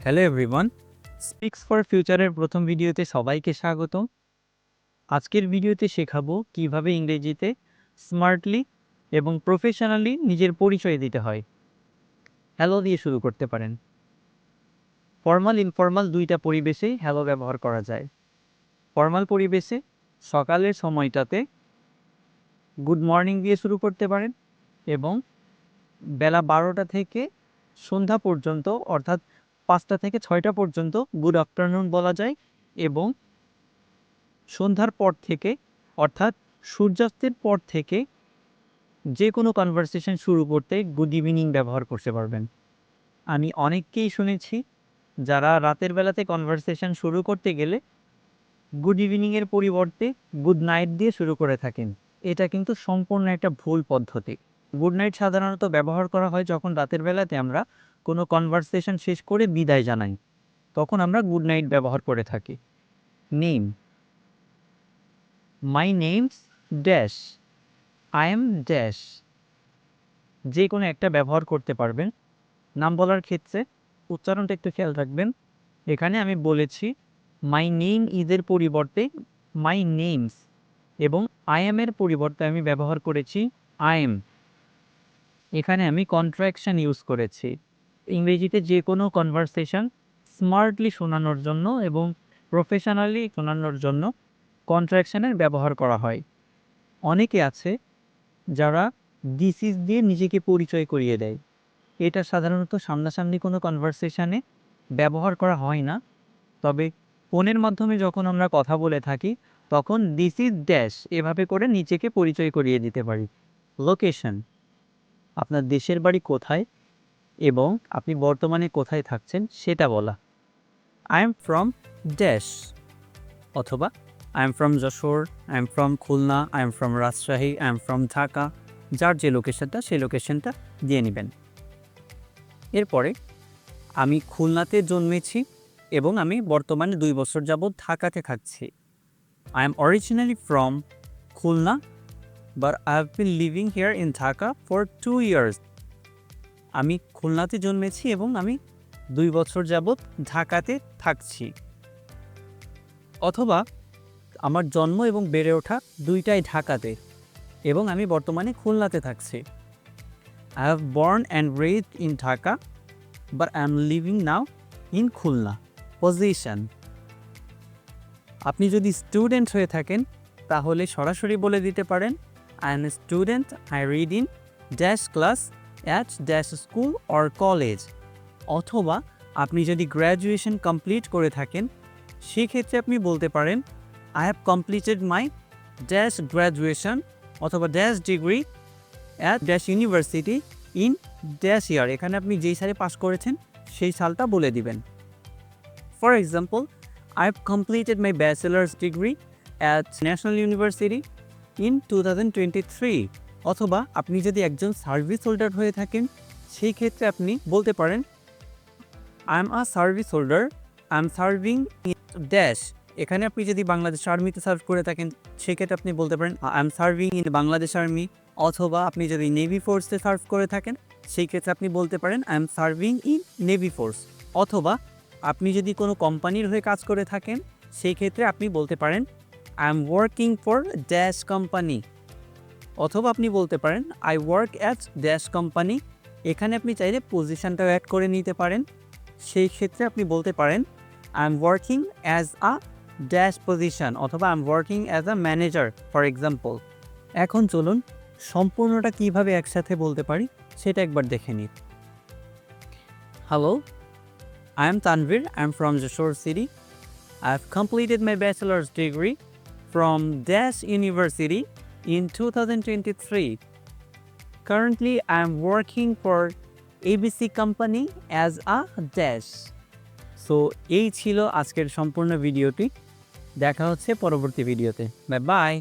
Hello everyone, speaks for ফিউচারের প্রথম ভিডিওতে সবাইকে স্বাগত। আজকের ভিডিওতে শেখাবো কিভাবে ইংরেজিতে স্মার্টলি এবং প্রফেশনালি নিজের পরিচয় দিতে হয়। হ্যালো দিয়ে শুরু করতে পারেন। ফর্মাল ইনফর্মাল দুইটা পরিবেশেই হ্যালো ব্যবহার করা যায়। ফর্মাল পরিবেশে সকালের সময়টাতে গুড মর্নিং দিয়ে শুরু করতে পারেন এবং বেলা 12টা থেকে সন্ধ্যা পর্যন্ত অর্থাৎ 5টা থেকে 6টা পর্যন্ত গুড আফটারনুন বলা যায় এবং সন্ধ্যার পর থেকে অর্থাৎ সূর্যাস্তের পর থেকে যে কোনো কনভারসেশন শুরু করতে গুড ইভিনিং ব্যবহার করতে পারবেন। আমি অনেককেই শুনেছি যারা রাতের বেলাতে কনভারসেশন শুরু করতে গেলে গুড ইভিনিংয়ের পরিবর্তে গুড নাইট দিয়ে শুরু করে থাকেন। এটা কিন্তু সম্পূর্ণ একটা ভুল পদ্ধতি। গুড নাইট সাধারণত ব্যবহার করা হয় যখন রাতের বেলাতে আমরা কোনো কনভারসেশন শেষ করে বিদায় জানাই, তখন আমরা গুড নাইট ব্যবহার করে থাকি। Name, my name's dash, I am dash, যে কোনো একটা ব্যবহার করতে পারবেন। নাম বলার ক্ষেত্রে উচ্চারণটা একটু খেয়াল রাখবেন। এখানে আমি বলেছি মাই নেম ইজের পরিবর্তে মাই নেমস এবং আই এমের পরিবর্তে আমি ব্যবহার করেছি আই এম। এখানে আমি কন্ট্রাকশন ইউজ করেছি। ইংরেজিতে যে কোনো কনভারসেশন স্মার্টলি শোনানোর জন্য এবং প্রফেশনালি শোনানোর জন্য কন্ট্রাকশনের ব্যবহার করা হয়। অনেকে আছে যারা দিস ইজ দিয়ে নিজেকে পরিচয় করিয়ে দেয়। এটা সাধারণত সামনাসামনি কোনো কনভারসেশনে ব্যবহার করা হয় না, তবে ফোনের মাধ্যমে যখন আমরা কথা বলে থাকি তখন দিস ইজ ড্যাশ এভাবে করে নিজেকে পরিচয় করিয়ে দিতে পারি। লোকেশন, আপনার দেশের বাড়ি কোথায় এবং আপনি বর্তমানে কোথায় থাকছেন সেটা বলা। আই এম ফ্রম ড্যাশ অথবা I am from Jessore, I am from Khulna, I am from Rajshahi, I am from Dhaka. যার যে লোকেশনটা সেই লোকেশনটা দিয়ে নেবেন। এরপরে আমি খুলনাতে জন্মেছি এবং আমি বর্তমানে 2 বছর যাবৎ ঢাকাতে থাকছি। I am originally from Khulna but I have been living here in Dhaka for 2 years. আমি খুলনাতে জন্মেছি এবং আমি 2 বছর যাবৎ ঢাকাতে থাকছি। অথবা আমার জন্ম এবং বেড়ে ওঠা দুইটাই ঢাকাতে এবং আমি বর্তমানে খুলনাতে থাকছি। I have born and raised in Dhaka, but I am living now in Khulna. Position, আপনি যদি স্টুডেন্ট হয়ে থাকেন তাহলে সরাসরি বলে দিতে পারেন I am a student, I read in dash class at dash school or college. অথবা আপনি যদি গ্র্যাজুয়েশন কমপ্লিট করে থাকেন সেক্ষেত্রে আপনি বলতে পারেন I have completed my dash graduation অথবা dash degree at dash university in dash year। এখানে আপনি যেই সালে পাস করেছেন সেই সালটা বলে দিবেন। For example, I have completed my bachelor's degree at National University in 2023। অথবা আপনি যদি একজন সার্ভিস হোল্ডার হয়ে থাকেন সেই ক্ষেত্রে আপনি বলতে পারেন I am a service holder, I am serving in dash। এখানে আপনি যদি বাংলাদেশ আর্মিতে সার্ভ করে থাকেন সেক্ষেত্রে আপনি বলতে পারেন I am serving in Bangladesh army. অথবা আপনি যদি নেভি ফোর্সে সার্ভ করে থাকেন সেই ক্ষেত্রে আপনি বলতে পারেন I am serving in navy force. অথবা আপনি যদি কোনো কোম্পানির হয়ে কাজ করে থাকেন সেই ক্ষেত্রে আপনি বলতে পারেন I am working for dash company. অথবা আপনি বলতে পারেন I work at dash company. এখানে আপনি চাইলে পজিশনটাও অ্যাড করে নিতে পারেন। সেই ক্ষেত্রে আপনি বলতে পারেন I am working as a dash position অথবা I am working as a manager for example. এখন চলুন সম্পূর্ণটা কিভাবে একসাথে বলতে পারি সেটা একবার দেখে নিই। Hello, I am Tanvir, I am from Jashore City. I have completed my bachelor's degree from Dash University in 2023. Currently, I am working for ABC company as a dash. So, এই ছিল আজকের সম্পূর্ণ ভিডিওটি। দেখা হচ্ছে পরবর্তী ভিডিওতে। Bye bye.